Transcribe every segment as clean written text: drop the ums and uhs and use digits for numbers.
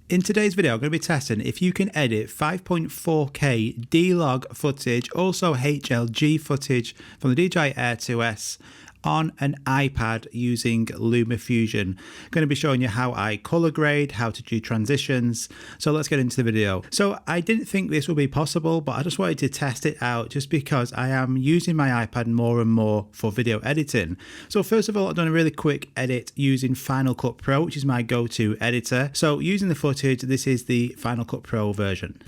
In today's video, I'm going to be testing if you can edit 5.4K D-Log footage, also HLG footage from the DJI AIR2s on an iPad using Lumafusion. I'm going to be showing you how I color grade, how to do transitions. So let's get into the video. So I didn't think this would be possible, but I just wanted to test it out just because I am using my iPad more and more for video editing. So first of all, I've done a really quick edit using Final Cut Pro, which is my go-to editor. So using the footage, this is the Final Cut Pro version.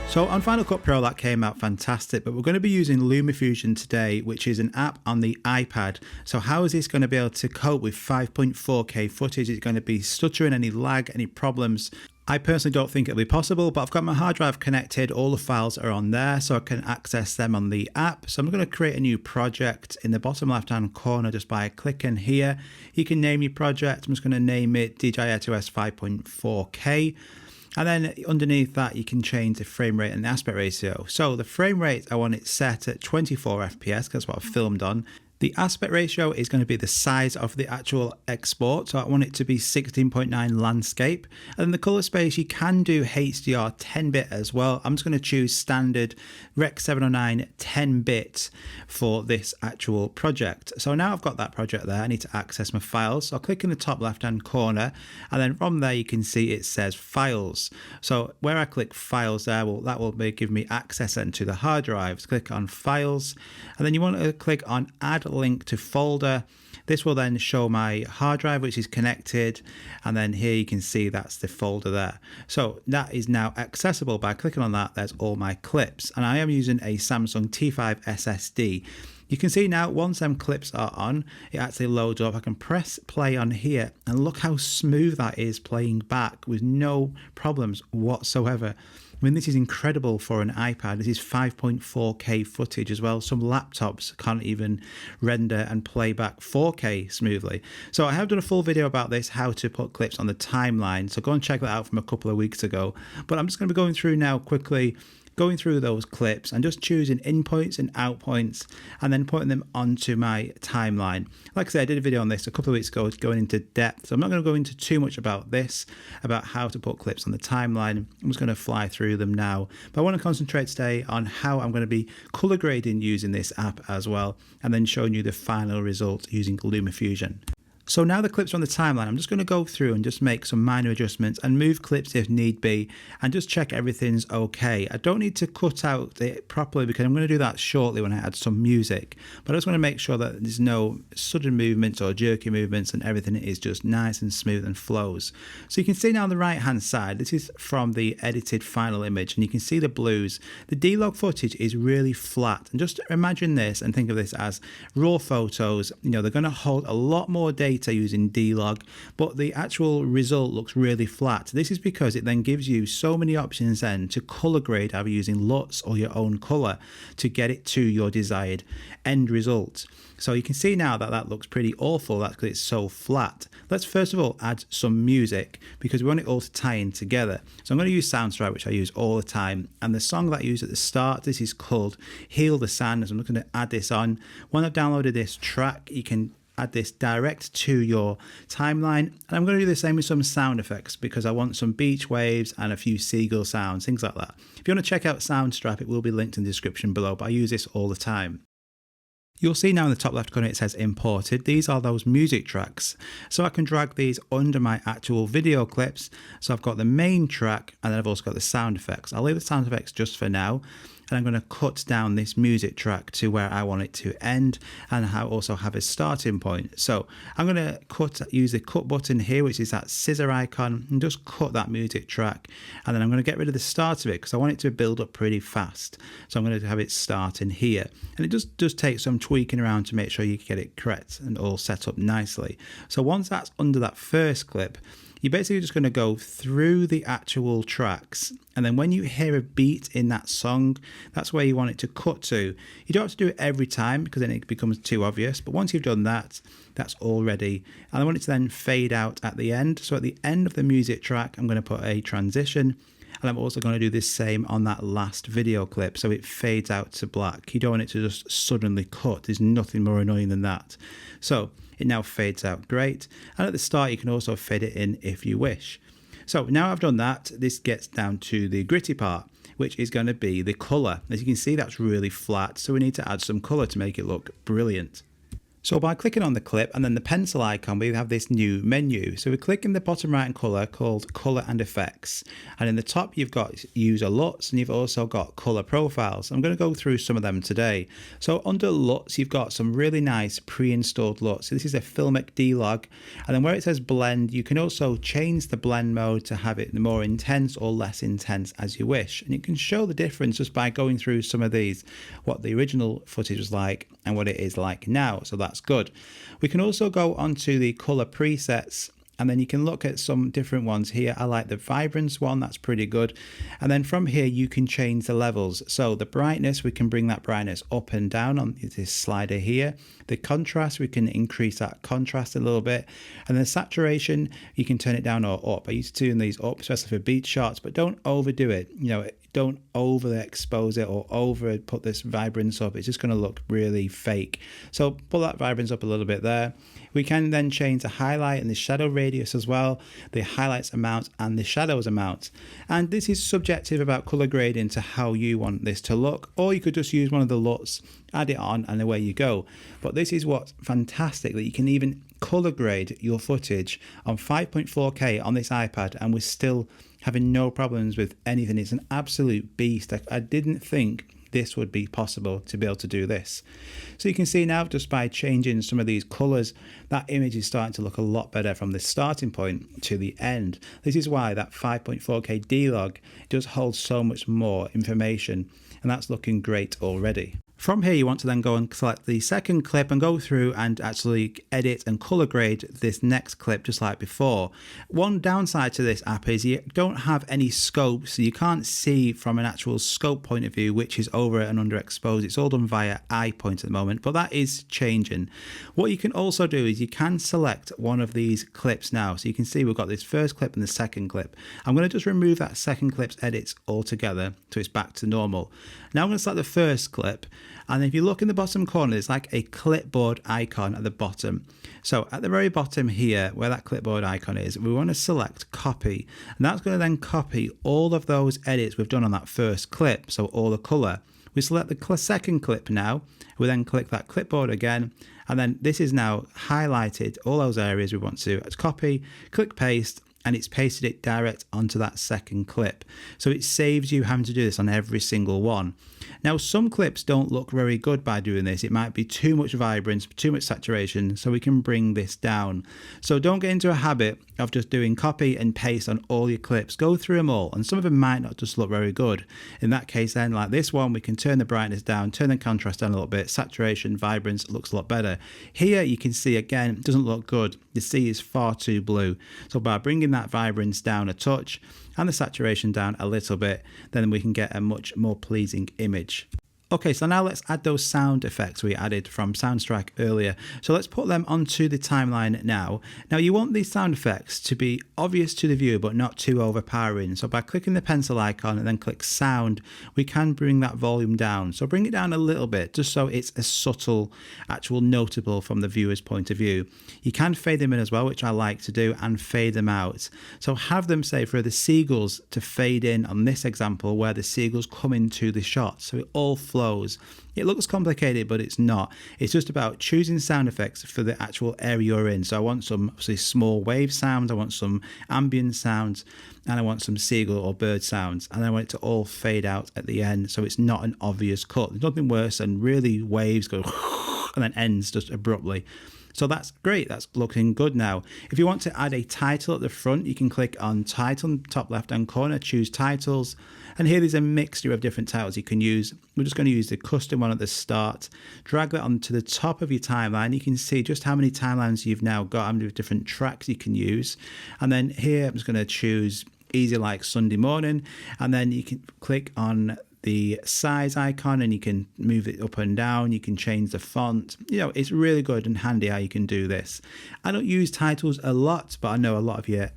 So on Final Cut Pro that came out fantastic, but we're going to be using Lumafusion today, which is an app on the iPad. So how is this going to be able to cope with 5.4K footage? Is it going to be stuttering, any lag, any problems? I personally don't think it'll be possible, but I've got my hard drive connected, all the files are on there, so I can access them on the app. So I'm going to create a new project in the bottom left hand corner just by clicking here. You can name your project. I'm just going to name it DJI AIR2s 5.4K. And then underneath that, you can change the frame rate and the aspect ratio. So the frame rate, I want it set at 24 FPS, because that's what I've filmed on. The aspect ratio is going to be the size of the actual export. So I want it to be 16.9 landscape. And then the color space, you can do HDR 10-bit as well. I'm just going to choose standard Rec 709 10-bit for this actual project. So now I've got that project there. I need to access my files. So I'll click in the top left-hand corner. And then from there, you can see it says files. So where I click files there, well, that will give me access then to the hard drives. Click on files. And then you want to click on add link to folder. This will then show my hard drive, which is connected, and then here you can see that's the folder there. So that is now accessible. By clicking on that, there's all my clips, and I am using a Samsung T5 SSD. You can see now once them clips are on, it actually loads up. I can press play on here and look how smooth that is playing back with no problems whatsoever. I mean, this is incredible for an iPad. This is 5.4K footage as well. Some laptops can't even render and play back 4K smoothly. So I have done a full video about this, how to put clips on the timeline. So go and check that out from a couple of weeks ago. But I'm just going to be going through now quickly, going through those clips and just choosing in points and out points and then putting them onto my timeline. Like I said, I did a video on this a couple of weeks ago going into depth, so I'm not going to go into too much about this, about how to put clips on the timeline. I'm just going to fly through them now, but I want to concentrate today on how I'm going to be color grading using this app as well, and then showing you the final result using Lumafusion. So now the clips are on the timeline, I'm just going to go through and just make some minor adjustments and move clips if need be and just check everything's okay. I don't need to cut out it properly because I'm going to do that shortly when I add some music. But I just want to make sure that there's no sudden movements or jerky movements and everything is just nice and smooth and flows. So you can see now on the right hand side, this is from the edited final image and you can see the blues. The D-Log footage is really flat. And just imagine this and think of this as raw photos. You know, they're going to hold a lot more data using D-Log, but the actual result looks really flat. This is because it then gives you so many options then to color grade, either using LUTs or your own color to get it to your desired end result. So you can see now that that looks pretty awful. That's because it's so flat. Let's first of all add some music because we want it all to tie in together. So I'm going to use Soundstripe, which I use all the time. And the song that I use at the start, this is called Heal the Sand. So I'm going to add this on. When I've downloaded this track, you can add this direct to your timeline. And I'm going to do the same with some sound effects because I want some beach waves and a few seagull sounds, things like that. If you want to check out Soundstripe, it will be linked in the description below, but I use this all the time. You'll see now in the top left corner it says imported. These are those music tracks. So I can drag these under my actual video clips. So I've got the main track and then I've also got the sound effects. I'll leave the sound effects just for now. And I'm going to cut down this music track to where I want it to end and also have a starting point. So I'm going to use the cut button here, which is that scissor icon, and just cut that music track. And then I'm going to get rid of the start of it because I want it to build up pretty fast. So I'm going to have it starting here. And it just does take some tweaking around to make sure you get it correct and all set up nicely. So once that's under that first clip, you're basically just going to go through the actual tracks. And then when you hear a beat in that song, that's where you want it to cut to. You don't have to do it every time because then it becomes too obvious. But once you've done that, that's all ready. And I want it to then fade out at the end. So at the end of the music track, I'm going to put a transition. And I'm also going to do this same on that last video clip, so it fades out to black. You don't want it to just suddenly cut. There's nothing more annoying than that. So it now fades out great. And at the start, you can also fade it in if you wish. So now I've done that, this gets down to the gritty part, which is going to be the color. As you can see, that's really flat, so we need to add some color to make it look brilliant. So by clicking on the clip and then the pencil icon, we have this new menu. So we click in the bottom right color called Color and Effects. And in the top, you've got User LUTs and you've also got color profiles. I'm going to go through some of them today. So under LUTs, you've got some really nice pre-installed LUTs. So this is a Filmic D-Log. And then where it says blend, you can also change the blend mode to have it more intense or less intense as you wish. And you can show the difference just by going through some of these, what the original footage was like and what it is like now. So that's good. We can also go onto the color presets and then you can look at some different ones here. I like the vibrance one, that's pretty good. And then from here you can change the levels. So the brightness, we can bring that brightness up and down on this slider here. The contrast, we can increase that contrast a little bit. And the saturation, you can turn it down or up. I used to turn these up, especially for beat shots, but don't overdo it. You know, don't overexpose it or over put this vibrance up. It's just going to look really fake. So pull that vibrance up a little bit there. We can then change the highlight and the shadow radius as well, the highlights amount and the shadows amount. And this is subjective about color grading to how you want this to look, or you could just use one of the LUTs, add it on and away you go. But this is what's fantastic, that you can even color grade your footage on 5.4K on this iPad and we're still having no problems with anything. It's an absolute beast. I didn't think this would be possible to be able to do this. So you can see now just by changing some of these colors, that image is starting to look a lot better from the starting point to the end. This is why that 5.4K D-Log does hold so much more information, and that's looking great already. From here, you want to then go and select the second clip and go through and actually edit and color grade this next clip just like before. One downside to this app is you don't have any scope, so you can't see from an actual scope point of view which is over and underexposed. It's all done via eye point at the moment, but that is changing. What you can also do is you can select one of these clips now. So you can see we've got this first clip and the second clip. I'm going to just remove that second clip's edits altogether so it's back to normal. Now I'm going to select the first clip. And if you look in the bottom corner, there's like a clipboard icon at the bottom. So at the very bottom here, where that clipboard icon is, we want to select copy. And that's going to then copy all of those edits we've done on that first clip. So all the color. We select the second clip now. We then click that clipboard again. And then this is now highlighted all those areas we want to copy, click paste, and it's pasted it direct onto that second clip. So it saves you having to do this on every single one. Now, some clips don't look very good by doing this. It might be too much vibrance, too much saturation, so we can bring this down. So don't get into a habit of just doing copy and paste on all your clips. Go through them all, and some of them might not just look very good. In that case then, like this one, we can turn the brightness down, turn the contrast down a little bit, saturation, vibrance looks a lot better. Here you can see again, it doesn't look good. The sea is far too blue. So by bringing that vibrance down a touch and the saturation down a little bit, then we can get a much more pleasing image. Okay, so now let's add those sound effects we added from Soundstrike earlier. So let's put them onto the timeline now. Now you want these sound effects to be obvious to the viewer but not too overpowering. So by clicking the pencil icon and then click sound, we can bring that volume down. So bring it down a little bit just so it's a subtle, actual notable from the viewer's point of view. You can fade them in as well, which I like to do, and fade them out. So have them, say, for the seagulls to fade in on this example where the seagulls come into the shot. So it all flows. It looks complicated, but it's not. It's just about choosing sound effects for the actual area you're in. So I want some obviously small wave sounds, I want some ambient sounds, and I want some seagull or bird sounds. And I want it to all fade out at the end so it's not an obvious cut. There's nothing worse than really waves go and then ends just abruptly. So that's great. That's looking good now. If you want to add a title at the front, you can click on title in the top left hand corner, choose titles. And here there's a mixture of different titles you can use. We're just going to use the custom one at the start. Drag that onto the top of your timeline. You can see just how many timelines you've now got, how many different tracks you can use. And then here I'm just going to choose easy like Sunday morning. And then you can click on the size icon and you can move it up and down. You can change the font. You know, it's really good and handy how you can do this. I don't use titles a lot, but I know a lot of you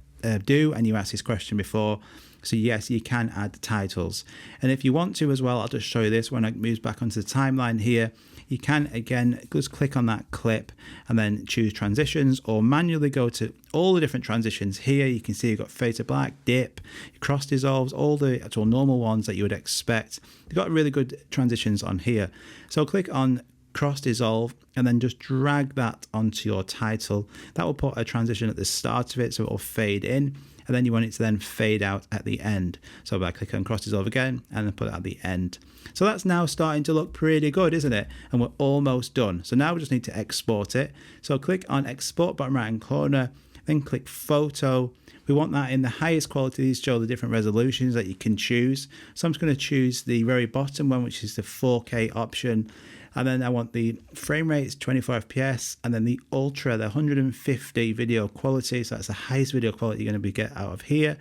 do, and you asked this question before. So yes, you can add titles. And if you want to as well, I'll just show you this when I move back onto the timeline here. You can, again, just click on that clip and then choose transitions, or manually go to all the different transitions here. You can see you've got fade to black, dip, cross dissolves, all the actual normal ones that you would expect. You've got really good transitions on here. So click on cross dissolve and then just drag that onto your title. That will put a transition at the start of it, so it will fade in. And then you want it to then fade out at the end. So by clicking on cross dissolve again and then put it at the end. So that's now starting to look pretty good, isn't it? And we're almost done. So now we just need to export it. So click on export bottom right hand corner, then click photo. We want that in the highest quality. These show the different resolutions that you can choose. So I'm just going to choose the very bottom one, which is the 4K option. And then I want the frame rate, 24 FPS, and then the ultra, the 150 video quality. So that's the highest video quality you're going to get out of here.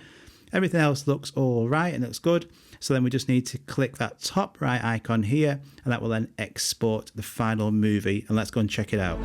Everything else looks all right and looks good. So then we just need to click that top right icon here, and that will then export the final movie. And let's go and check it out.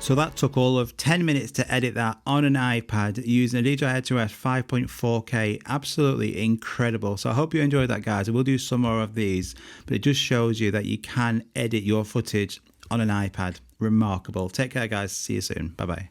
So that took all of 10 minutes to edit that on an iPad using a DJI AIR2s 5.4K. Absolutely incredible. So I hope you enjoyed that, guys. I will do some more of these, but it just shows you that you can edit your footage on an iPad. Remarkable. Take care, guys. See you soon. Bye-bye.